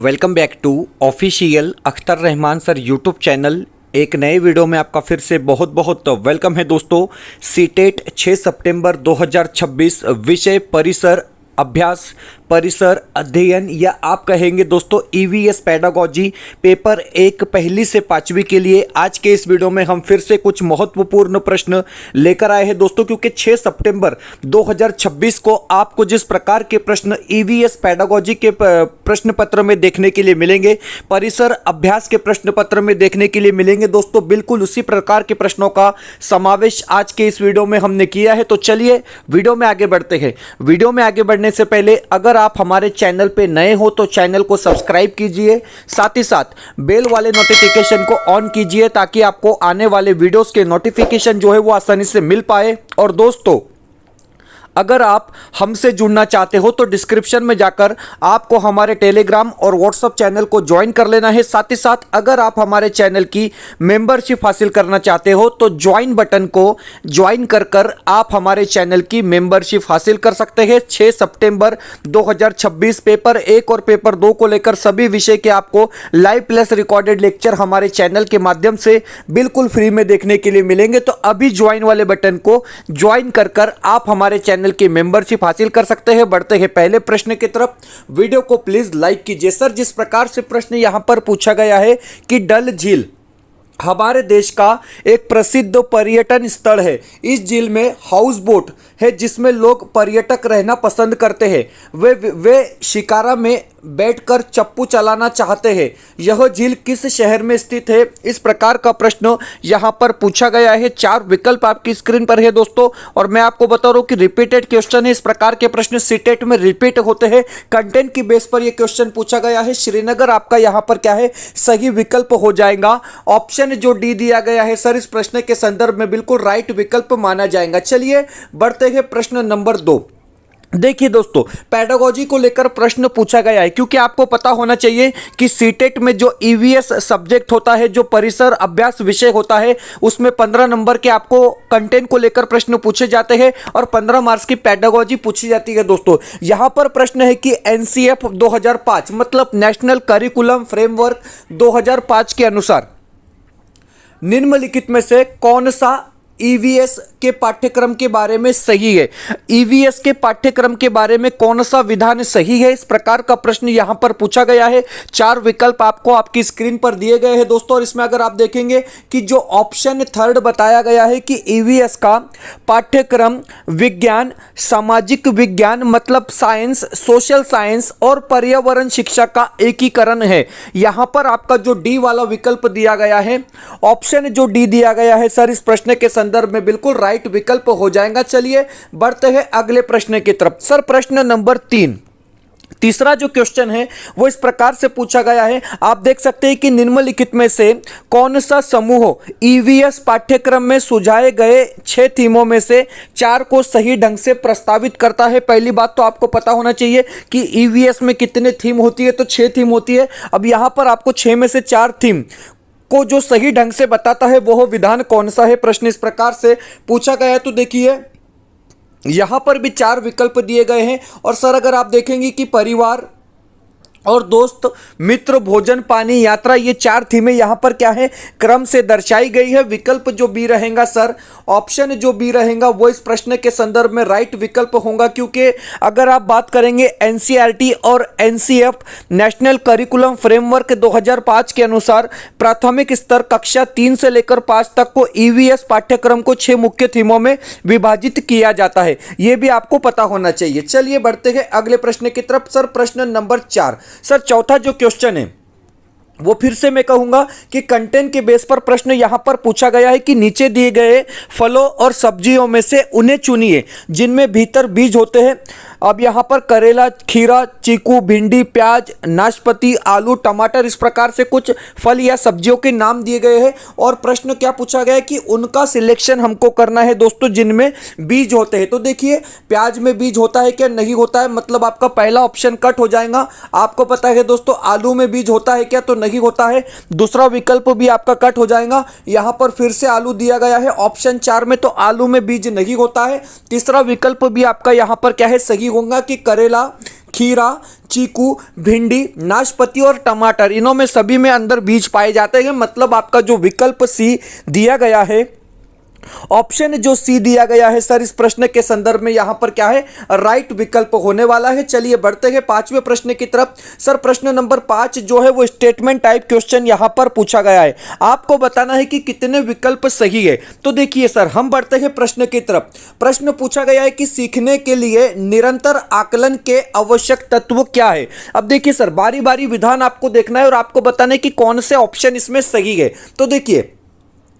Welcome back to official Akhtar Rahman sir YouTube channel. एक नए video में आपका फिर से बहुत बहुत वेलकम है दोस्तों। सीटेट 6 सितंबर 2026 विषय परिसर अभ्यास परिसर अध्ययन या आप कहेंगे दोस्तों ईवीएस पेडागोजी पेपर 1 पहली से 5वीं के लिए आज के इस वीडियो में हम फिर से कुछ महत्वपूर्ण प्रश्न लेकर आए हैं दोस्तों, क्योंकि 6 सितंबर 2026 को आपको जिस प्रकार के प्रश्न ईवीएस पेडागोजी के प्रश्न पत्र में देखने के लिए मिलेंगे, परिसर अभ्यास के प्रश्न पत्र में देखने के लिए मिलेंगे दोस्तों, बिल्कुल उसी प्रकार के प्रश्नों का समावेश आज के इस वीडियो में हमने किया है। तो चलिए वीडियो में आगे बढ़ते हैं। वीडियो में आगे बढ़ने से पहले अगर आप हमारे चैनल पे नए हो तो चैनल को सब्सक्राइब कीजिए, साथ ही साथ बेल वाले नोटिफिकेशन को ऑन कीजिए ताकि आपको आने वाले वीडियोस के नोटिफिकेशन जो है वो आसानी से मिल पाए। और दोस्तों अगर आप हमसे जुड़ना चाहते हो तो डिस्क्रिप्शन में जाकर आपको हमारे टेलीग्राम और व्हाट्सएप चैनल को ज्वाइन कर लेना है। साथ ही साथ अगर आप हमारे चैनल की मेंबरशिप हासिल करना चाहते हो तो ज्वाइन बटन को ज्वाइन कर आप हमारे चैनल की मेंबरशिप हासिल कर सकते हैं। 6 सितंबर 2026 पेपर 1 और पेपर 2 को लेकर सभी विषय के आपको लाइव प्लस रिकॉर्डेड लेक्चर हमारे चैनल के माध्यम से बिल्कुल फ्री में देखने के लिए मिलेंगे। तो अभी ज्वाइन वाले बटन को ज्वाइन कर आप हमारे चैनल की मेंबरशिप हासिल कर सकते हैं। बढ़ते हैं पहले प्रश्न की तरफ। वीडियो को प्लीज लाइक कीजिए। सर, जिस प्रकार से प्रश्न यहां पर पूछा गया है कि डल झील हमारे देश का एक प्रसिद्ध पर्यटन स्थल है। इस झील में हाउस बोट है जिसमें लोग पर्यटक रहना पसंद करते हैं। वे शिकारा में बैठकर चप्पू चलाना चाहते हैं। यह झील किस शहर में स्थित है? इस प्रकार का प्रश्न यहां पर पूछा गया है। 4 विकल्प आपकी स्क्रीन पर है दोस्तों, और मैं आपको बता रहा हूं कि रिपीटेड क्वेश्चन है। इस प्रकार के प्रश्न सीटेट में रिपीट होते हैं। कंटेंट की बेस पर यह क्वेश्चन पूछा गया है। श्रीनगर आपका यहां पर क्या है? सही विकल्प हो जाएगा। ऑप्शन जो डी दिया गया है सर, इस प्रश्न के संदर्भ में बिल्कुल राइट विकल्प माना जाएगा। चलिए बढ़ते हैं प्रश्न नंबर 2। देखिए दोस्तों, पेडागोजी को लेकर प्रश्न पूछा गया है, क्योंकि आपको पता होना चाहिए कि सीटेट में जो ईवीएस सब्जेक्ट होता है, जो परिसर अभ्यास विषय होता है, उसमें 15 नंबर के आपको कंटेंट को लेकर प्रश्न पूछे जाते हैं और 15 मार्क्स की पेडागोजी पूछी जाती है दोस्तों। यहां पर प्रश्न है कि एनसीएफ 2005 मतलब नेशनल करिकुलम फ्रेमवर्क 2005 के अनुसार निम्नलिखित में से कौन सा ईवीएस के पाठ्यक्रम के बारे में सही है? ईवीएस के पाठ्यक्रम के बारे में कौन सा विधान सही है? इस प्रकार का प्रश्न यहां पर पूछा गया है। 4 विकल्प आपको आपकी स्क्रीन पर दिए गए हैं दोस्तों, और इसमें अगर आप देखेंगे कि जो ऑप्शन 3 बताया गया है कि ईवीएस का पाठ्यक्रम विज्ञान, सामाजिक विज्ञान मतलब साइंस, सोशल साइंस और पर्यावरण शिक्षा का एकीकरण है। यहां पर आपका जो डी वाला विकल्प दिया गया है, ऑप्शन जो डी दिया गया है सर, इस प्रश्न के संदर्भ में बिल्कुल राइट विकल्प हो जाएगा। चलिए बढ़ते हैं अगले प्रश्न की तरफ। सर, प्रश्न नंबर 3, तीसरा जो क्वेश्चन है वो इस प्रकार से पूछा गया है। आप देख सकते हैं कि निम्नलिखित में से कौन सा समूह ईवीएस पाठ्यक्रम में सुझाए गए 6 थीमों में से 4 को सही ढंग से प्रस्तावित करता है? पहली बात तो आपको पता होना चाहिए कि ईवीएस में कितने थीम होती है, तो 6 थीम होती है। अब यहां पर आपको 6 में से 4 थीम को जो सही ढंग से बताता है वो विधान कौन सा है? प्रश्न इस प्रकार से पूछा गया है। तो देखिए यहां पर भी 4 विकल्प दिए गए हैं, और सर अगर आप देखेंगे कि परिवार और दोस्त, मित्र, भोजन, पानी, यात्रा, ये 4 थीमें यहां पर क्या है? क्रम से दर्शाई गई है। विकल्प जो बी रहेगा सर, ऑप्शन जो बी रहेगा वो इस प्रश्न के संदर्भ में राइट विकल्प होगा, क्योंकि अगर आप बात करेंगे एनसीईआरटी और एनसीएफ नेशनल करिकुलम फ्रेमवर्क 2005 के अनुसार प्राथमिक स्तर कक्षा 3 से लेकर 5 तक को ईवीएस पाठ्यक्रम को 6 मुख्य थीमों में विभाजित किया जाता है। यह भी आपको पता होना चाहिए। चलिए बढ़ते हैं अगले प्रश्न की तरफ। सर, प्रश्न नंबर 4। सर, चौथा जो क्वेश्चन है वो फिर से मैं कहूंगा कि कंटेंट के बेस पर प्रश्न यहां पर पूछा गया है कि नीचे दिए गए फलों और सब्जियों में से उन्हें चुनिए जिनमें भीतर बीज होते हैं। अब यहां पर करेला, खीरा, चीकू, भिंडी, प्याज, नाशपाती, आलू, टमाटर, इस प्रकार से कुछ फल या सब्जियों के नाम दिए गए हैं, और प्रश्न क्या पूछा गया है कि उनका सिलेक्शन हमको करना है दोस्तों जिनमें बीज होते हैं। तो देखिए प्याज में बीज होता है क्या? नहीं होता है, मतलब आपका पहला ऑप्शन कट हो जाएगा। आपको पता है दोस्तों आलू में बीज होता है क्या? तो नहीं होता है। दूसरा विकल्प भी आपका कट हो जाएगा। यहां पर फिर से आलू दिया गया है ऑप्शन 4 में, तो आलू में बीज नहीं होता है। तीसरा विकल्प भी आपका यहां पर क्या है? सही होगा कि करेला, खीरा, चीकू, भिंडी, नाशपाती और टमाटर, इनों में सभी में अंदर बीज पाए जाते हैं। मतलब आपका जो विकल्प सी दिया गया है, ऑप्शन जो सी दिया गया है सर, इस प्रश्न के संदर्भ में यहां पर क्या है, राइट विकल्प होने वाला है। चलिए बढ़ते हैं पांचवें प्रश्न की तरफ। सर प्रश्न नंबर 5 जो है वो स्टेटमेंट टाइप क्वेश्चन यहां पर पूछा गया है। आपको बताना है कि कितने विकल्प सही है। तो देखिए सर, हम बढ़ते हैं प्रश्न की तरफ। प्रश्न पूछा गया है कि सीखने के लिए निरंतर आकलन के आवश्यक तत्व क्या है। अब देखिए सर, बारी बारी विधान आपको देखना है और आपको बताना है कि कौन से ऑप्शन इसमें सही है। तो देखिए,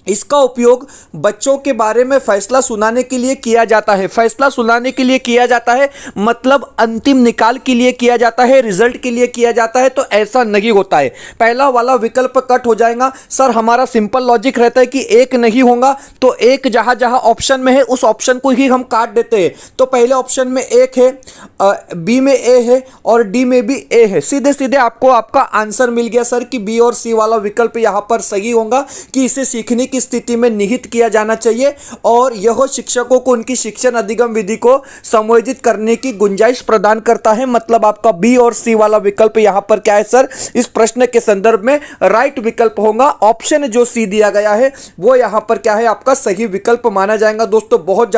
इसका उपयोग बच्चों के बारे में फैसला सुनाने के लिए किया जाता है। फैसला सुनाने के लिए किया जाता है मतलब अंतिम निकाल के लिए किया जाता है, रिजल्ट के लिए किया जाता है, तो ऐसा नहीं होता है। पहला वाला विकल्प कट हो जाएगा। सर हमारा सिंपल लॉजिक रहता है कि एक नहीं होगा तो एक जहां जहां ऑप्शन में है उस ऑप्शन को ही हम काट देते हैं। तो पहले ऑप्शन में एक है, बी में ए है और डी में भी ए है। सीधे सीधे आपको आपका आंसर मिल गया सर कि बी और सी वाला विकल्प यहां पर सही होगा कि इसे सीखने की स्थिति में निहित किया जाना चाहिए और यह शिक्षकों को उनकी शिक्षण अधिगम विधि को समायोजित करने की गुंजाइश प्रदान करता है। मतलब आपका बी और सी वाला विकल्प यहां पर क्या है सर, इस प्रश्न के संदर्भ में राइट विकल्प होगा। ऑप्शन जो सी दिया गया है वो यहां पर क्या है, आपका सही विकल्प माना जाएगा। दोस्तों बहुत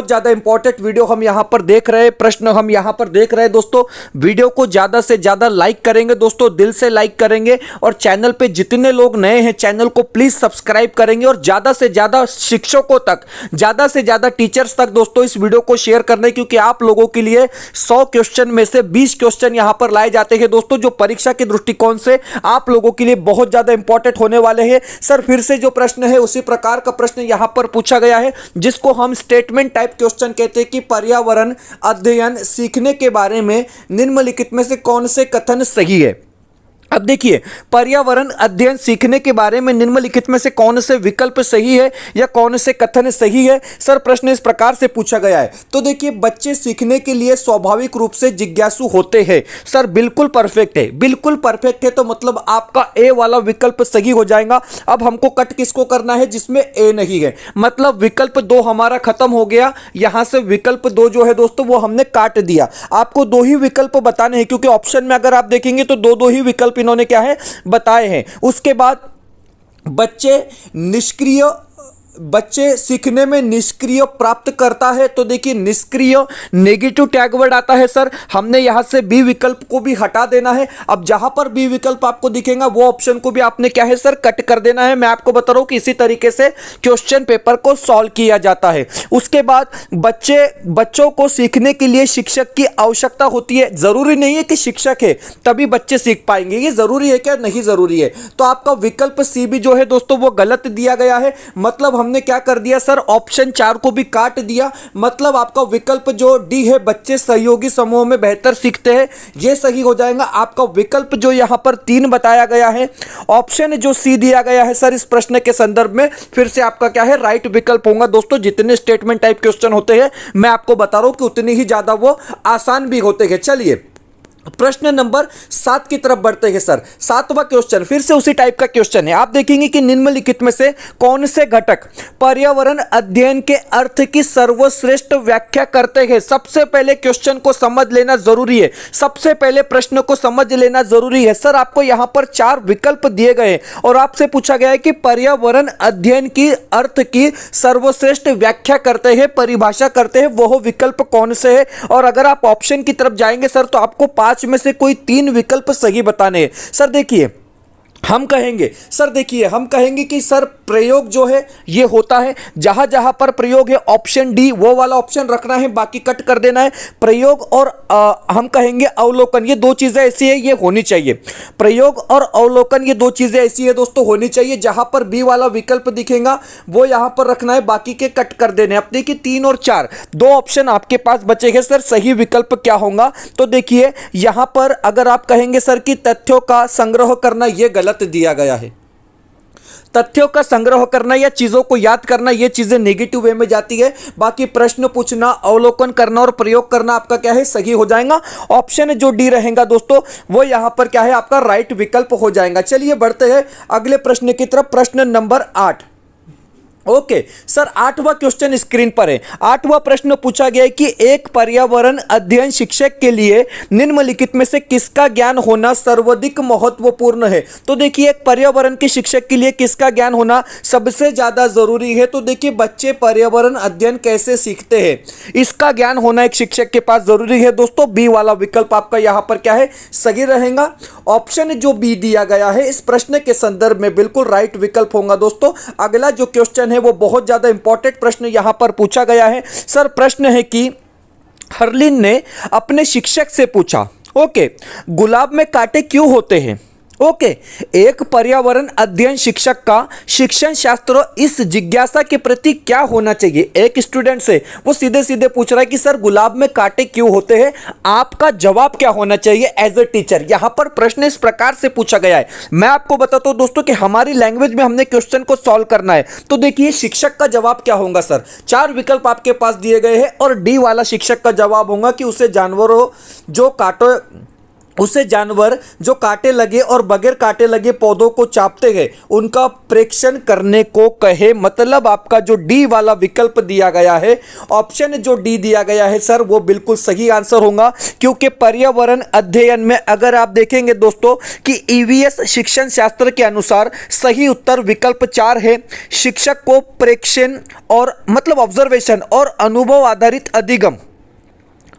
ज़्यादा इंपॉर्टेंट वीडियो हम यहां पर देख रहे हैं, प्रश्न हम यहां पर देख रहे हैं। दोस्तों वीडियो को ज़्यादा से ज़्यादा लाइक करेंगे, दोस्तों दिल से लाइक करेंगे और चैनल पे जितने लोग नए हैं चैनल को प्लीज़ सब्सक्राइब करेंगे और ज़्यादा से ज़्यादा शिक्षकों तक, ज़्यादा से ज़्यादा टीचर्स तक दोस्तों इस वीडियो को शेयर करने, क्योंकि आप लोगों के लिए 100 क्वेश्चन में से 20 क्वेश्चन यहां पर लाए जाते हैं दोस्तों, जो परीक्षा के दृष्टिकोण से आप लोगों के लिए बहुत ज़्यादा इंपॉर्टेंट होने वाले हैं। सर फिर से जो प्रश्न है उसी प्रकार का प्रश्न यहां पर पूछा गया है, जिसको हम स्टेटमेंट टाइप क्वेश्चन कहते हैं कि पर्यावरण अध्ययन सीखने के बारे में निम्नलिखित में से कौन से कथन सही है। अब देखिए, पर्यावरण अध्ययन सीखने के बारे में निम्नलिखित में से कौन से विकल्प सही है या कौन से कथन सही है। सर प्रश्न इस प्रकार से पूछा गया है। तो देखिए, बच्चे सीखने के लिए स्वाभाविक रूप से जिज्ञासु होते हैं। सर बिल्कुल परफेक्ट है, बिल्कुल परफेक्ट है। तो मतलब आपका ए वाला विकल्प सही हो जाएगा। अब हमको कट किसको करना है, जिसमें ए नहीं है। मतलब विकल्प 2 हमारा खत्म हो गया। यहां से विकल्प 2 जो है दोस्तों वो हमने काट दिया। आपको 2 ही विकल्प बताने हैं, क्योंकि ऑप्शन में अगर आप देखेंगे तो 2 ही विकल्प इन्होंने क्या है बताए हैं। उसके बाद बच्चे सीखने में निष्क्रिय प्राप्त करता है। तो देखिए, निष्क्रिय नेगेटिव टैग वर्ड आता है सर, हमने यहां से बी विकल्प को भी हटा देना है। अब जहां पर बी विकल्प आपको दिखेगा वो ऑप्शन को भी आपने क्या है सर, कट कर देना है। मैं आपको बता रहा हूं कि इसी तरीके से क्वेश्चन पेपर को सॉल्व किया जाता है। उसके बाद बच्चों को सीखने के लिए शिक्षक की आवश्यकता होती है। जरूरी नहीं है कि शिक्षक है तभी बच्चे सीख पाएंगे, ये जरूरी है क्या, नहीं जरूरी है। तो आपका विकल्प सी भी जो है दोस्तों वो गलत दिया गया है। मतलब हमने क्या कर दिया सर, ऑप्शन 4 को भी काट दिया। मतलब आपका विकल्प जो डी है, बच्चे सहयोगी समूह में बेहतर सीखते हैं, यह सही हो जाएगा। आपका विकल्प जो यहां पर 3 बताया गया है, ऑप्शन जो सी दिया गया है सर इस प्रश्न के संदर्भ में, फिर से आपका क्या है, राइट विकल्प होगा। दोस्तों जितने स्टेटमेंट टाइप क्वेश्चन होते हैं मैं आपको बता रहा हूं कि उतनी ही ज्यादा वो आसान भी होते हैं। चलिए प्रश्न नंबर 7 की तरफ बढ़ते हैं सर। 7वां क्वेश्चन फिर से उसी टाइप का क्वेश्चन है। आप देखेंगे कि निम्नलिखित में से कौन से घटक पर्यावरण अध्ययन के अर्थ की सर्वश्रेष्ठ व्याख्या करते हैं। सबसे पहले क्वेश्चन को समझ लेना जरूरी है, सबसे पहले प्रश्न को समझ लेना जरूरी है। सर आपको यहां पर 4 विकल्प दिए गए और आपसे पूछा गया है कि पर्यावरण अध्ययन की अर्थ की सर्वश्रेष्ठ व्याख्या करते हैं, परिभाषा करते हैं, वह विकल्प कौन से है। और अगर आप ऑप्शन की तरफ जाएंगे सर तो आपको 5 में से कोई 3 विकल्प सही बताने हैं। सर देखिए, हम कहेंगे कि सर प्रयोग जो है ये होता है, जहां जहां पर प्रयोग है ऑप्शन डी वो वाला ऑप्शन रखना है, बाकी कट कर देना है। प्रयोग और हम कहेंगे अवलोकन, ये 2 चीजें ऐसी है ये होनी चाहिए। प्रयोग और अवलोकन ये 2 चीजें ऐसी है दोस्तों होनी चाहिए। जहां पर बी वाला विकल्प दिखेगा वो यहां पर रखना है, बाकी के कट कर देने। अब देखिए 3 और 4 2 ऑप्शन आपके पास बचेंगे। सर सही विकल्प क्या होगा, तो देखिए यहां पर अगर आप कहेंगे सर कि तथ्यों का संग्रह करना, यह गलत दिया गया है। तथ्यों का संग्रह करना या चीजों को याद करना, ये चीजें नेगेटिव वे में जाती है। बाकी प्रश्न पूछना, अवलोकन करना और प्रयोग करना आपका क्या है, सही हो जाएगा। ऑप्शन जो डी रहेगा दोस्तों वो यहां पर क्या है, आपका राइट विकल्प हो जाएगा। चलिए बढ़ते हैं अगले प्रश्न की तरफ। प्रश्न नंबर 8 ओके सर, 8वां क्वेश्चन स्क्रीन पर है। 8वां प्रश्न पूछा गया है कि एक पर्यावरण अध्ययन शिक्षक के लिए निम्नलिखित में से किसका ज्ञान होना सर्वाधिक महत्वपूर्ण है। तो देखिए, एक पर्यावरण के शिक्षक के लिए किसका ज्ञान होना सबसे ज्यादा जरूरी है। तो देखिए, बच्चे पर्यावरण अध्ययन कैसे सीखते हैं, इसका ज्ञान होना एक शिक्षक के पास जरूरी है। दोस्तों, बी वाला विकल्प आपका यहां पर क्या है, सही रहेगा। ऑप्शन जो बी दिया गया है इस प्रश्न के संदर्भ में बिल्कुल राइट विकल्प होगा। दोस्तों, अगला जो क्वेश्चन है वो बहुत ज्यादा इंपॉर्टेंट प्रश्न यहां पर पूछा गया है। सर, प्रश्न है कि हर्लिन ने अपने शिक्षक से पूछा, ओके, गुलाब में कांटे क्यों होते हैं। ओके, एक पर्यावरण अध्ययन शिक्षक का शिक्षण शास्त्र इस जिज्ञासा के प्रति क्या होना चाहिए। एक स्टूडेंट से वो सीधे सीधे पूछ रहा है कि सर गुलाब में कांटे क्यों होते हैं, आपका जवाब क्या होना चाहिए एज ए टीचर। यहां पर प्रश्न इस प्रकार से पूछा गया है। मैं आपको बताता हूं दोस्तों कि हमारी लैंग्वेज में हमने क्वेश्चन को सॉल्व करना है। तो देखिए, शिक्षक का जवाब क्या होगा सर, 4 विकल्प आपके पास दिए गए हैं और डी वाला शिक्षक का जवाब होगा कि उसे जानवर जो कांटे लगे और बगैर कांटे लगे पौधों को चापते हैं उनका प्रेक्षण करने को कहे। मतलब आपका जो डी वाला विकल्प दिया गया है, ऑप्शन जो डी दिया गया है सर, वो बिल्कुल सही आंसर होगा। क्योंकि पर्यावरण अध्ययन में अगर आप देखेंगे दोस्तों कि ईवीएस शिक्षण शास्त्र के अनुसार सही उत्तर विकल्प 4 है। शिक्षक को प्रेक्षण और मतलब ऑब्जर्वेशन और अनुभव आधारित अधिगम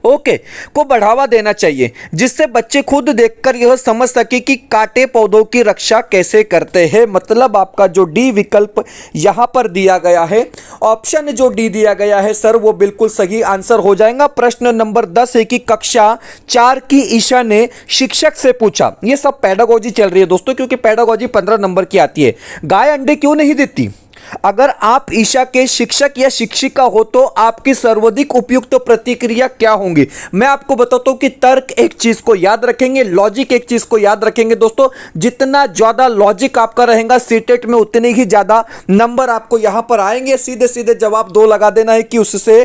को बढ़ावा देना चाहिए, जिससे बच्चे खुद देखकर यह समझ सके कि कांटे पौधों की रक्षा कैसे करते हैं। मतलब आपका जो डी विकल्प यहां पर दिया गया है, ऑप्शन जो डी दिया गया है सर, वो बिल्कुल सही आंसर हो जाएगा। प्रश्न नंबर 10 है कि कक्षा 4 की ईशा ने शिक्षक से पूछा, ये सब पेडागोजी चल रही है दोस्तों, क्योंकि पेडागोजी 15 नंबर की आती है। गाय अंडे क्यों नहीं देती। अगर आप ईशा के शिक्षक या शिक्षिका हो तो आपकी सर्वाधिक उपयुक्त प्रतिक्रिया क्या होंगी। मैं आपको बताता हूं कि तर्क एक चीज को याद रखेंगे, लॉजिक एक चीज को याद रखेंगे। दोस्तों, जितना ज्यादा लॉजिक आपका रहेगा सीटेट में उतने ही ज्यादा नंबर आपको यहां पर आएंगे। सीधे सीधे जवाब 2 लगा देना है कि उससे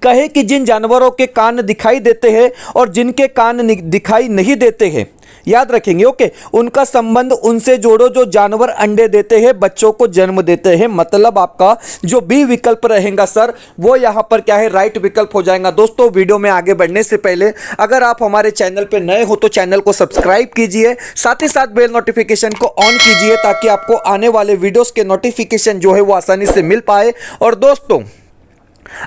कहे कि जिन जानवरों के कान दिखाई देते हैं और जिनके कान दिखाई नहीं देते हैं, याद रखेंगे, ओके, उनका संबंध उनसे जोड़ो जो जानवर अंडे देते हैं, बच्चों को जन्म देते हैं। मतलब आपका जो बी विकल्प रहेगा सर, वो यहां पर क्या है, राइट विकल्प हो जाएगा। दोस्तों, वीडियो में आगे बढ़ने से पहले अगर आप हमारे चैनल पे नए हो तो चैनल को सब्सक्राइब कीजिए, साथ ही साथ बेल नोटिफिकेशन को ऑन कीजिए ताकि आपको आने वाले वीडियोस के नोटिफिकेशन जो है वो आसानी से मिल पाए। और दोस्तों,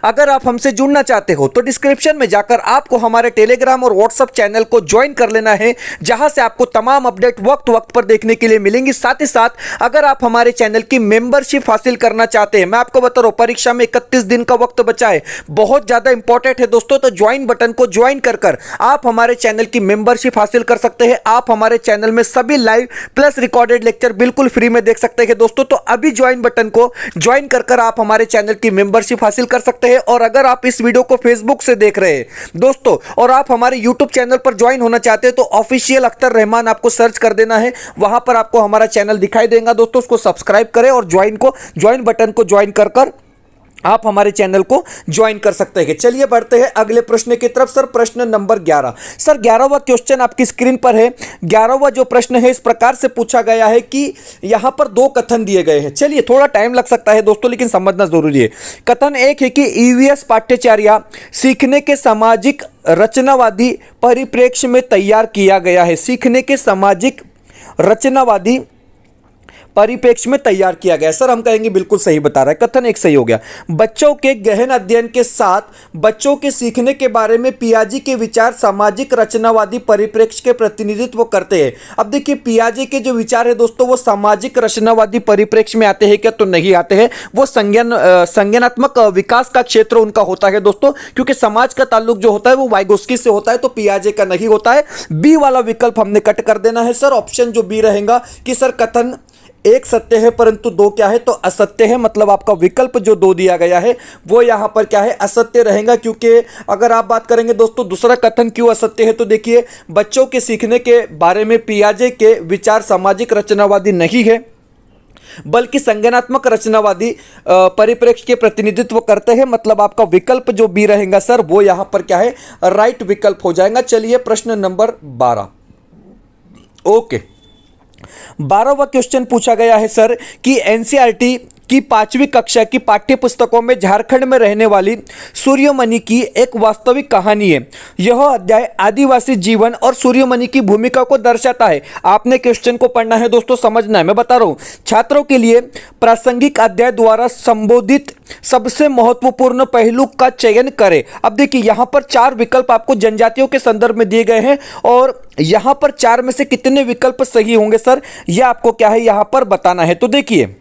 अगर आप हमसे जुड़ना चाहते हो तो डिस्क्रिप्शन में जाकर आपको हमारे टेलीग्राम और व्हाट्सएप चैनल को ज्वाइन कर लेना है, जहां से आपको तमाम अपडेट वक्त वक्त पर देखने के लिए मिलेंगी। साथ ही साथ अगर आप हमारे चैनल की मेंबरशिप हासिल करना चाहते हैं, मैं आपको बता रहा हूं परीक्षा में 31 दिन का वक्त बचा है, बहुत ज्यादा इंपॉर्टेंट है दोस्तों। तो ज्वाइन बटन को ज्वाइन कर आप हमारे चैनल की मेंबरशिप हासिल कर सकते हैं। आप हमारे चैनल में सभी लाइव प्लस रिकॉर्डेड लेक्चर बिल्कुल फ्री में देख सकते हैं दोस्तों। तो अभी ज्वाइन बटन को ज्वाइन कर आप हमारे चैनल की मेंबरशिप हासिल कर सकते हैं। और अगर आप इस वीडियो को फेसबुक से देख रहे हैं दोस्तों और आप हमारे यूट्यूब चैनल पर ज्वाइन होना चाहते हैं तो ऑफिशियल अख्तर रहमान आपको सर्च कर देना है, वहां पर आपको हमारा चैनल दिखाई देगा दोस्तों। उसको सब्सक्राइब करें और ज्वाइन बटन को ज्वाइन कर आप हमारे चैनल को ज्वाइन कर सकते हैं। चलिए बढ़ते हैं अगले प्रश्न की तरफ। सर, प्रश्न नंबर 11। सर, 11वां क्वेश्चन आपकी स्क्रीन पर है। 11वां जो प्रश्न है इस प्रकार से पूछा गया है कि यहां पर 2 कथन दिए गए हैं। चलिए, थोड़ा टाइम लग सकता है दोस्तों, लेकिन समझना जरूरी है। कथन 1 है कि ईवीएस पाठ्यचर्या सीखने के सामाजिक रचनावादी परिप्रेक्ष्य में तैयार किया गया है। सीखने के सामाजिक रचनावादी परिप्रेक्ष्य में तैयार किया गया। सर, हम कहेंगे बिल्कुल सही बता रहा है, कथन 1 सही हो गया। बच्चों के गहन अध्ययन के साथ बच्चों के सीखने के बारे में पियाजे के विचार सामाजिक रचनावादी परिप्रेक्ष्य के प्रतिनिधित्व करते हैं। अब देखिए, पियाजे के जो विचार है दोस्तों वो सामाजिक रचनावादी परिप्रेक्ष्य में आते हैं क्या, तो नहीं आते हैं। वो संज्ञानात्मक विकास का क्षेत्र उनका होता है दोस्तों, क्योंकि समाज का ताल्लुक जो होता है वो वाइगोस्की से होता है, तो पियाजे का नहीं होता है। बी वाला विकल्प हमने कट कर देना है सर। ऑप्शन जो बी रहेगा कि सर कथन 1 सत्य है परंतु 2 क्या है, तो असत्य है। मतलब आपका विकल्प जो 2 दिया गया है वो यहां पर क्या है, असत्य रहेगा। क्योंकि अगर आप बात करेंगे दोस्तों दूसरा कथन क्यों असत्य है, तो देखिए बच्चों के सीखने के बारे में पियाजे के विचार सामाजिक रचनावादी नहीं है बल्कि संज्ञानात्मक रचनावादी परिप्रेक्ष्य के प्रतिनिधित्व करते हैं। मतलब आपका विकल्प जो बी रहेगा सर वो यहां पर क्या है, राइट विकल्प हो जाएगा। चलिए प्रश्न नंबर 12। ओके, 12वां क्वेश्चन पूछा गया है सर कि एनसीईआरटी कि 5वीं कक्षा की पाठ्य पुस्तकों में झारखंड में रहने वाली सूर्यमणि की एक वास्तविक कहानी है। यह अध्याय आदिवासी जीवन और सूर्यमणि की भूमिका को दर्शाता है। आपने क्वेश्चन को पढ़ना है दोस्तों, समझना है। मैं बता रहा हूं, छात्रों के लिए प्रासंगिक अध्याय द्वारा संबोधित सबसे महत्वपूर्ण पहलू का चयन करें। अब देखिए, यहां पर 4 विकल्प आपको जनजातियों के संदर्भ में दिए गए हैं और यहां पर 4 में से कितने विकल्प सही होंगे सर, यह आपको क्या है यहां पर बताना है। तो देखिए,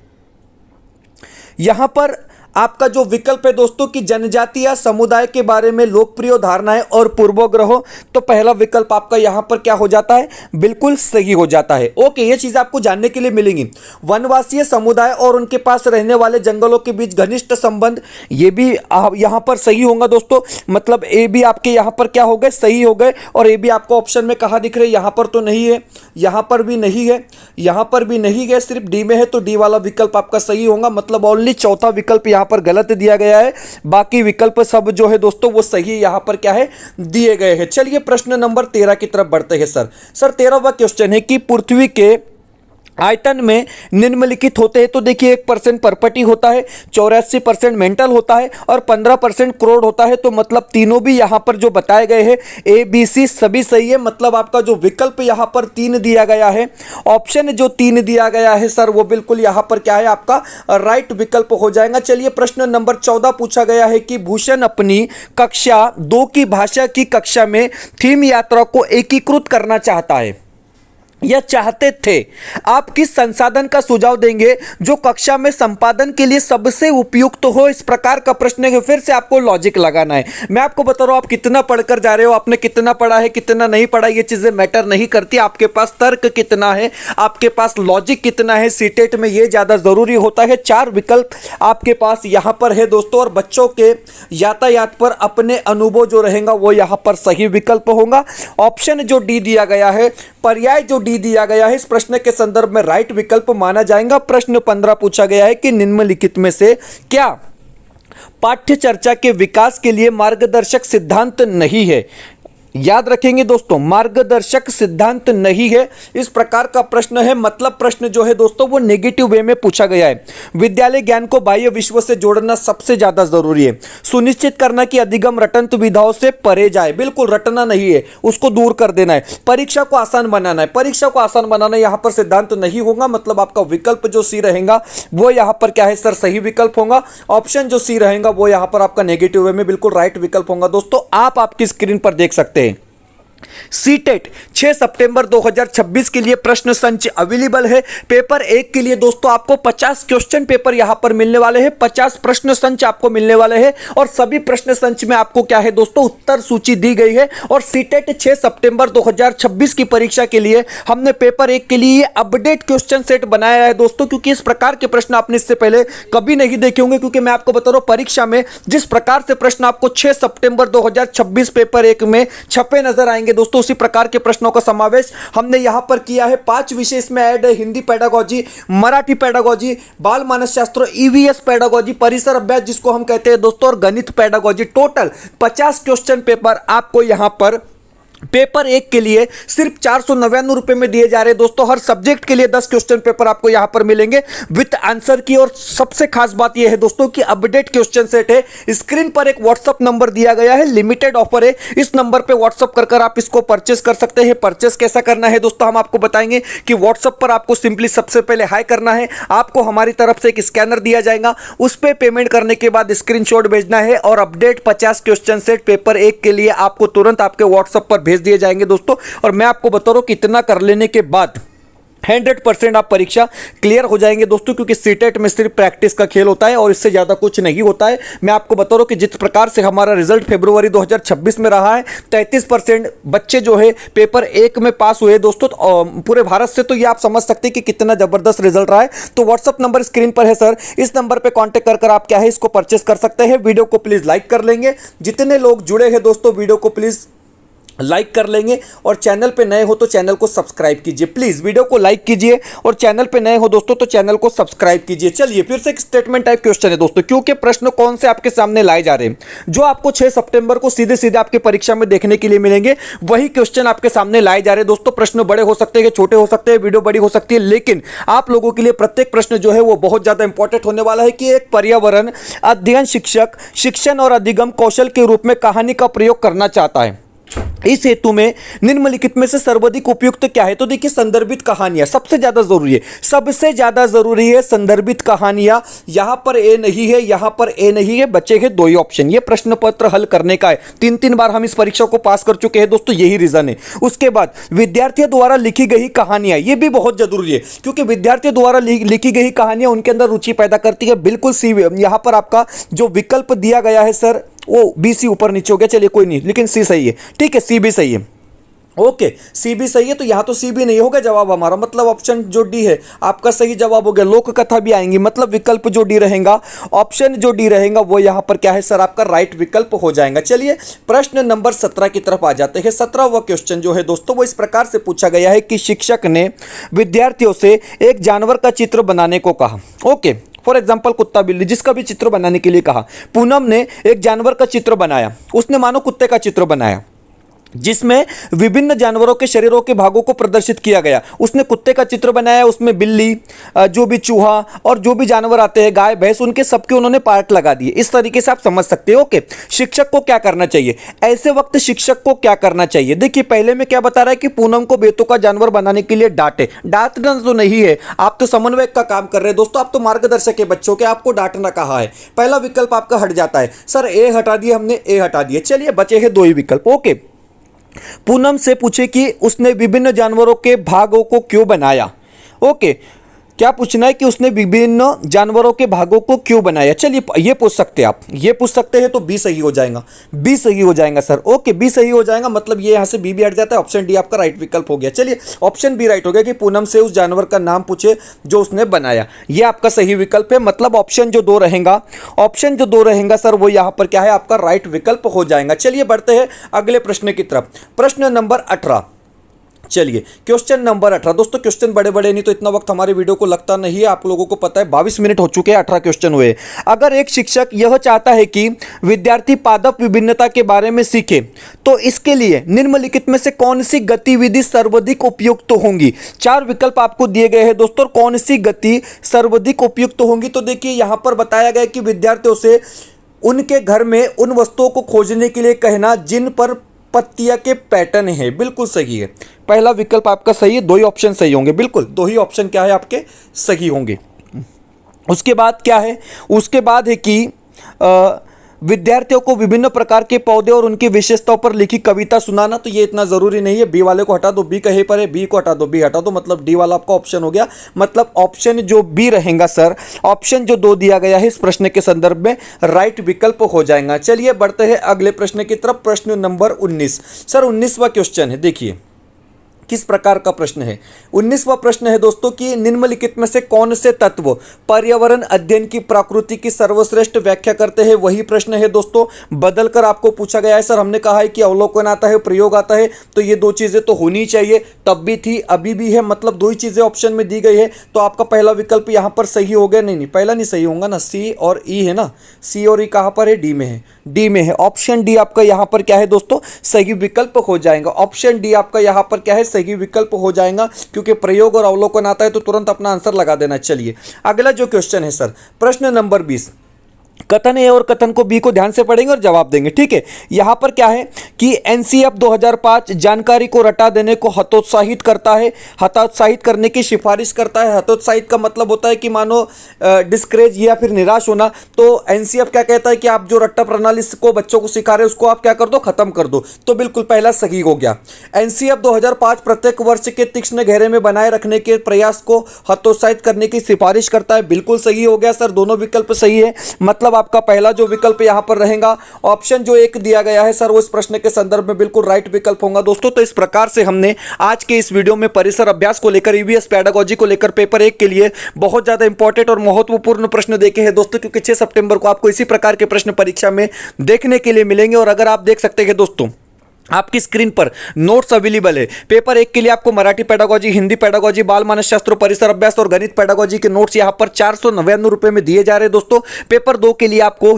यहां पर आपका जो विकल्प है दोस्तों कि जनजाति या समुदाय के बारे में लोकप्रिय धारणाएं और पूर्वाग्रह, तो पहला विकल्प आपका यहां पर क्या हो जाता है, बिल्कुल सही हो जाता है। ओके, ये चीज आपको जानने के लिए मिलेंगी। वनवासी समुदाय और उनके पास रहने वाले जंगलों के बीच घनिष्ठ संबंध, ये भी यहां पर सही होगा दोस्तों। मतलब ए भी आपके यहां पर क्या हो गए, सही हो गए। और ए भी आपको ऑप्शन में कहां दिख रहे हैं, यहां पर तो नहीं है, यहां पर भी नहीं है, यहां पर भी नहीं है, सिर्फ डी में है। तो डी वाला विकल्प आपका सही होगा। मतलब ओनली चौथा विकल्प यहां पर गलत दिया गया है, बाकी विकल्प सब जो है दोस्तों वो सही यहां पर क्या है दिए गए हैं। चलिए प्रश्न नंबर 13 की तरफ बढ़ते हैं। सर 13वां क्वेश्चन है कि पृथ्वी के आयतन में निम्नलिखित होते हैं। तो देखिए, 1% परपटी होता है, 84% मेंटल होता है और 15% क्रोड होता है। तो मतलब तीनों भी यहां पर जो बताए गए हैं ए बी सी सभी सही है। मतलब आपका जो विकल्प यहां पर 3 दिया गया है, ऑप्शन जो 3 दिया गया है सर, वो बिल्कुल यहां पर क्या है आपका राइट विकल्प हो जाएगा। चलिए प्रश्न नंबर 14 पूछा गया है कि भूषण अपनी कक्षा 2 की भाषा की कक्षा में थीम यात्रा को एकीकृत करना चाहता है या चाहते थे। आप किस संसाधन का सुझाव देंगे जो कक्षा में संपादन के लिए सबसे उपयुक्त हो, इस प्रकार का प्रश्न है। फिर से आपको लॉजिक लगाना है। मैं आपको बता रहा हूं, आप कितना पढ़कर जा रहे हो, आपने कितना पढ़ा है कितना नहीं पढ़ा, ये चीजें मैटर नहीं करती। आपके पास तर्क कितना है, आपके पास लॉजिक कितना है, सीटेट में ये ज्यादा जरूरी होता है। 4 विकल्प आपके पास यहां पर है दोस्तों। और बच्चों के यातायात पर अपने अनुभव जो रहेगा वो यहां पर सही विकल्प होगा। ऑप्शन जो डी दिया गया है, पर्याय जो डी दिया गया है, इस प्रश्न के संदर्भ में राइट विकल्प माना जाएगा। प्रश्न 15 पूछा गया है कि निम्नलिखित में से क्या पाठ्य चर्चा के विकास के लिए मार्गदर्शक सिद्धांत नहीं है। याद रखेंगे दोस्तों, मार्गदर्शक सिद्धांत नहीं है, इस प्रकार का प्रश्न है। मतलब प्रश्न जो है दोस्तों वो नेगेटिव वे में पूछा गया है। विद्यालय ज्ञान को बाह्य विश्व से जोड़ना सबसे ज्यादा जरूरी है। सुनिश्चित करना कि अधिगम रटंत विधाओं से परे जाए, बिल्कुल रटना नहीं है, उसको दूर कर देना है। परीक्षा को आसान बनाना है, परीक्षा को आसान बनाना यहां पर सिद्धांत नहीं होगा। मतलब आपका विकल्प जो सी रहेगा वो यहां पर क्या है सर, सही विकल्प होगा। ऑप्शन जो सी रहेगा वो यहां पर आपका नेगेटिव वे में बिल्कुल राइट विकल्प होगा। दोस्तों आप आपकी स्क्रीन पर देख सकते हैं सीटेट 6 सितंबर 2026 के लिए प्रश्न संच अवेलेबल है। पेपर 1 के लिए दोस्तों आपको 50 क्वेश्चन पेपर यहां पर मिलने वाले हैं, 50 प्रश्न संच आपको मिलने वाले हैं। और सभी प्रश्न संच में आपको क्या है दोस्तों, उत्तर सूची दी गई है। और सीटेट 6 सितंबर 2026 की परीक्षा के लिए हमने पेपर 1 के लिए अपडेट क्वेश्चन सेट बनाया है दोस्तों, क्योंकि इस प्रकार के प्रश्न आपने इससे पहले कभी नहीं देखे होंगे। क्योंकि मैं आपको बता रहा हूं, परीक्षा में जिस प्रकार से प्रश्न आपको 6 सितंबर 2026 पेपर 1 में छपे नजर आएंगे दोस्तों, उसी प्रकार के प्रश्नों का समावेश हमने यहां पर किया है। 5 विषय इसमें ऐड है, हिंदी पेडागोजी, मराठी पेडागोजी, बाल मानसशास्त्र, ईवीएस पेडागोजी, परिसर अभ्यास जिसको हम कहते हैं दोस्तों, और गणित पेडागोजी। टोटल 50 क्वेश्चन पेपर आपको यहां पर पेपर 1 के लिए सिर्फ 499 रुपए में दिए जा रहे हैं दोस्तों। हर सब्जेक्ट के लिए 10 क्वेश्चन पेपर आपको यहां पर मिलेंगे विद आंसर की। और सबसे खास बात यह है दोस्तों कि अपडेट क्वेश्चन सेट है। स्क्रीन पर एक व्हाट्सअप नंबर दिया गया है, लिमिटेड ऑफर है, इस नंबर पे व्हाट्सअप कर आप इसको परचेस कर सकते हैं। परचेस कैसा करना है दोस्तों, हम आपको बताएंगे कि व्हाट्सअप पर आपको सिंपली सबसे पहले हाई करना है, आपको हमारी तरफ से एक स्कैनर दिया जाएगा, उस पर पेमेंट करने के बाद स्क्रीनशॉट भेजना है और अपडेट 50 क्वेश्चन सेट पेपर 1 के लिए आपको तुरंत आपके व्हाट्सएप पर भेज दिए जाएंगे दोस्तों। और मैं आपको बता रहा हूं कि इतना कर लेने के बाद 100% आप परीक्षा क्लियर हो जाएंगे दोस्तों, क्योंकि सीटेट में सिर्फ प्रैक्टिस का खेल होता है और इससे ज्यादा कुछ नहीं होता है। मैं आपको बता रहा हूं कि जिस प्रकार से हमारा रिजल्ट फरवरी 2026 में रहा है, 33% बच्चे जो है पेपर 1 में पास हुए दोस्तों, पूरे भारत से। तो ये आप समझ सकते हैं कि कितना जबरदस्त रिजल्ट रहा है। तो व्हाट्सअप नंबर स्क्रीन पर है सर, इस नंबर पर कॉन्टेक्ट कर आप क्या है इसको परचेस कर सकते हैं। वीडियो को प्लीज लाइक कर लेंगे। जितने लोग जुड़े हैं दोस्तों, वीडियो को प्लीज लाइक कर लेंगे और चैनल पे नए हो तो चैनल को सब्सक्राइब कीजिए। प्लीज वीडियो को लाइक कीजिए और चैनल पे नए हो दोस्तों तो चैनल को सब्सक्राइब कीजिए। चलिए फिर से एक स्टेटमेंट टाइप क्वेश्चन है दोस्तों, क्योंकि प्रश्न कौन से आपके सामने लाए जा रहे हैं जो आपको 6 सितंबर को सीधे सीधे आपके परीक्षा में देखने के लिए मिलेंगे, वही क्वेश्चन आपके सामने लाए जा रहे हैं दोस्तों। प्रश्न बड़े हो सकते हैं, छोटे हो सकते हैं, वीडियो बड़ी हो सकती है, लेकिन आप लोगों के लिए प्रत्येक प्रश्न जो है वो बहुत ज्यादा इंपॉर्टेंट होने वाला है कि एक पर्यावरण अध्ययन शिक्षक शिक्षण और अधिगम कौशल के रूप में कहानी का प्रयोग करना चाहता है। इस हेतु में निम्नलिखित में से सर्वाधिक उपयुक्त क्या है? तो देखिए संदर्भित कहानियां सबसे ज्यादा जरूरी है, सबसे ज्यादा जरूरी है संदर्भित कहानियां। यहां पर ए नहीं है, यहां पर ए नहीं है, बचे हैं दो ही ऑप्शन। ये प्रश्न पत्र हल करने का है, 3 बार हम इस परीक्षा को पास कर चुके हैं दोस्तों, यही रीजन है। उसके बाद विद्यार्थियों द्वारा लिखी गई कहानियां, ये भी बहुत जरूरी है क्योंकि विद्यार्थियों द्वारा लिखी गई कहानियां उनके अंदर रुचि पैदा करती है। बिल्कुल सी यहां पर आपका जो विकल्प दिया गया है सर वो बी सी ऊपर नीचे हो गया, चलिए कोई नहीं, लेकिन सी सही है, ठीक है, सी भी सही है। ओके सी भी सही है, तो यहां तो सी भी नहीं होगा जवाब हमारा, मतलब ऑप्शन जो डी है आपका सही जवाब हो गया। लोक कथा भी आएंगी, मतलब विकल्प जो डी रहेगा, ऑप्शन जो डी रहेगा वो यहां पर क्या है सर आपका राइट विकल्प हो जाएगा। चलिए प्रश्न नंबर 17 की तरफ आ जाते हैं। 17वां क्वेश्चन जो है दोस्तों वो इस प्रकार से पूछा गया है कि शिक्षक ने विद्यार्थियों से एक जानवर का चित्र बनाने को कहा। ओके फॉर एग्जाम्पल कुत्ता बिल्ली, जिसका भी चित्र बनाने के लिए कहा। पूनम ने एक जानवर का चित्र बनाया, उसने मानो कुत्ते का चित्र बनाया जिसमें विभिन्न जानवरों के शरीरों के भागों को प्रदर्शित किया गया। उसने कुत्ते का चित्र बनाया, उसमें बिल्ली, जो भी चूहा और जो भी जानवर आते हैं, गाय भैंस, उनके सबके उन्होंने पार्ट लगा दिए। इस तरीके से आप समझ सकते हो। ओके शिक्षक को क्या करना चाहिए ऐसे वक्त, शिक्षक को क्या करना चाहिए? देखिए पहले में क्या बता रहा है कि पूनम को बेतों का जानवर बनाने के लिए डांटे। डांटना तो नहीं है, आप तो समन्वयक का काम कर रहे हैं दोस्तों, आप तो मार्गदर्शक है बच्चों के, आपको डांटना कहा है। पहला विकल्प आपका हट जाता है। सर ए हटा दिए हमने, ए हटा दिए, चलिए बचे हैं दो ही विकल्प। ओके पूनम से पूछे कि उसने विभिन्न जानवरों के भागों को क्यों बनाया। ओके क्या पूछना है कि उसने विभिन्न जानवरों के भागों को क्यों बनाया। चलिए ये पूछ सकते हैं आप, ये पूछ सकते हैं, तो बी सही हो जाएगा, बी सही हो जाएगा सर। ओके बी सही हो जाएगा, मतलब ये यहां से बी भी हट जाता है, ऑप्शन डी आपका राइट विकल्प हो गया। चलिए ऑप्शन बी राइट हो गया कि पूनम से उस जानवर का नाम पूछे जो उसने बनाया, ये आपका सही विकल्प है। मतलब ऑप्शन जो दो रहेगा, ऑप्शन जो दो रहेगा सर वो यहां पर क्या है आपका राइट विकल्प हो जाएगा। चलिए बढ़ते हैं अगले प्रश्न की तरफ। प्रश्न नंबर 18। चलिए क्वेश्चन नंबर 18 दोस्तों, क्वेश्चन बड़े बड़े नहीं तो इतना वक्त हमारे वीडियो को लगता नहीं है, आप लोगों को पता है 22 मिनट हो चुके हैं, 18 क्वेश्चन हुए। अगर एक शिक्षक यह चाहता है कि विद्यार्थी पादप विभिन्नता के बारे में सीखे तो इसके लिए निम्नलिखित में से कौन सी गतिविधि सर्वाधिक उपयुक्त होंगी? 4 विकल्प आपको दिए गए हैं दोस्तों, कौन सी गति सर्वाधिक उपयुक्त होंगी। तो देखिए यहां पर बताया गया कि विद्यार्थियों से उनके घर में उन वस्तुओं को खोजने के लिए कहना जिन पर पत्तियां के पैटर्न है। बिल्कुल सही है, पहला विकल्प आपका सही है, दो ही ऑप्शन सही होंगे, बिल्कुल दो ही ऑप्शन क्या है आपके सही होंगे। उसके बाद क्या है, उसके बाद है कि विद्यार्थियों को विभिन्न प्रकार के पौधे और उनकी विशेषताओं पर लिखी कविता सुनाना। तो ये इतना जरूरी नहीं है, बी वाले को हटा दो, बी कहीं पर है, बी को हटा दो, बी हटा दो, मतलब डी वाला आपका ऑप्शन हो गया। मतलब ऑप्शन जो बी रहेगा सर, ऑप्शन जो 2 दिया गया है इस प्रश्न के संदर्भ में राइट विकल्प हो जाएगा। चलिए बढ़ते हैं अगले प्रश्न की तरफ। प्रश्न नंबर 19 सर 19वां क्वेश्चन है, देखिए किस प्रकार का प्रश्न है। 19वां प्रश्न है दोस्तों कि निम्नलिखित में से कौन से तत्व पर्यावरण अध्ययन की प्रकृति की सर्वश्रेष्ठ व्याख्या करते हैं। वही प्रश्न है दोस्तों, बदलकर आपको पूछा गया है। सर हमने कहा है कि अवलोकन आता है, प्रयोग आता है, तो ये 2 चीजें तो होनी चाहिए, तब भी थी अभी भी है, मतलब 2 ही चीजें ऑप्शन में दी गई है। तो आपका पहला विकल्प यहां पर सही हो गया। नहीं पहला नहीं सही होगा ना, सी और ई है ना, सी और ई कहां पर है, डी में है, डी में है। ऑप्शन डी आपका यहां पर क्या है दोस्तों सही विकल्प हो जाएगा। ऑप्शन डी आपका यहां पर क्या है सही विकल्प हो जाएगा, क्योंकि प्रयोग और अवलोकन आता है तो तुरंत अपना आंसर लगा देना। चलिए अगला जो क्वेश्चन है सर प्रश्न नंबर 20। कथन ए और कथन को बी को ध्यान से पढ़ेंगे और जवाब देंगे, ठीक है। यहां पर क्या है कि एनसीएफ 2005 जानकारी को रटा देने को हतोत्साहित करता है, हतोत्साहित करने की सिफारिश करता है। हतोत्साहित का मतलब होता है कि मानो डिस्करेज या फिर निराश होना। तो एनसीएफ क्या कहता है कि आप जो रट्टा प्रणाली को बच्चों को सिखा रहे हैं उसको आप क्या कर दो, खत्म कर दो। तो बिल्कुल पहला सही हो गया। एनसीएफ 2005 प्रत्येक वर्ष के तीक्ष्ण घेरे में बनाए रखने के प्रयास को हतोत्साहित करने की सिफारिश करता है। बिल्कुल सही हो गया सर, दोनों विकल्प सही है। मतलब आपका पहला जो विकल्प यहां पर रहेगा, ऑप्शन जो 1 दिया गया है सर वो इस प्रश्न के संदर्भ में बिल्कुल राइट विकल्प होगा दोस्तों। तो इस प्रकार से हमने आज के इस वीडियो में परिसर अभ्यास को लेकर, ईवीएस पेडागोजी को लेकर पेपर 1 के लिए बहुत ज्यादा इंपॉर्टेंट और महत्वपूर्ण प्रश्न देखे हैं दोस्तों, क्योंकि 6 सितंबर को आपको इसी प्रकार के प्रश्न परीक्षा में देखने के लिए मिलेंगे। और अगर आप देख सकते हैं दोस्तों आपकी स्क्रीन पर नोट्स अवेलेबल है। पेपर 1 के लिए आपको मराठी पेडागोजी, हिंदी पेडागोजी, बाल मानसशास्त्र, परिसर अभ्यास और गणित पेडागोजी के नोट्स यहां पर 499 रुपए में दिए जा रहे हैं दोस्तों। पेपर 2 के लिए आपको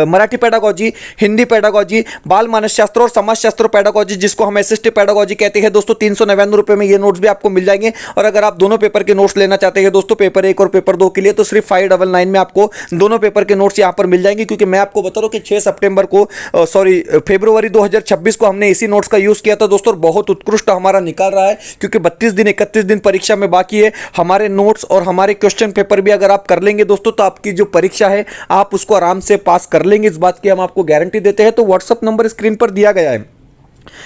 मराठी पेडागोजी, हिंदी पेडागोजी, बाल मानसशास्त्र और समाजशास्त्र पेडागोजी, जिसको हम एसएसटी पेडागोजी कहते हैं दोस्तों, 399 रुपए में ये नोट्स भी आपको मिल जाएंगे। और अगर आप दोनों पेपर के नोट्स लेना चाहते हैं दोस्तों, पेपर 1 और पेपर 2 के लिए, तो सिर्फ 599 में आपको दोनों पेपर के नोट्स यहां पर मिल जाएंगे। क्योंकि मैं आपको बता रहा हूं कि 6 सितंबर को फरवरी 2026 को हमने इसी नोट्स का यूज किया था दोस्तों, बहुत उत्कृष्ट हमारा निकाल रहा है। क्योंकि 31 दिन परीक्षा में बाकी है। हमारे नोट्स और हमारे क्वेश्चन पेपर भी अगर आप कर लेंगे दोस्तों, तो आपकी जो परीक्षा है आप उसको आराम से पास कर लेंगे, इस बात की हम आपको गारंटी देते हैं। तो व्हाट्सएप नंबर स्क्रीन पर दिया गया है,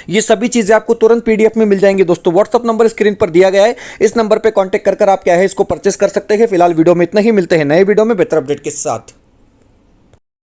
ये सभी चीजें आपको तुरंत पीडीएफ में मिल जाएंगी दोस्तों। व्हाट्सएप नंबर स्क्रीन पर दिया गया है, इस नंबर पे कांटेक्ट कर आप क्या है इसको परचेस कर सकते हैं। फिलहाल वीडियो में इतना ही, मिलते हैं नए वीडियो में बेहतर अपडेट के साथ।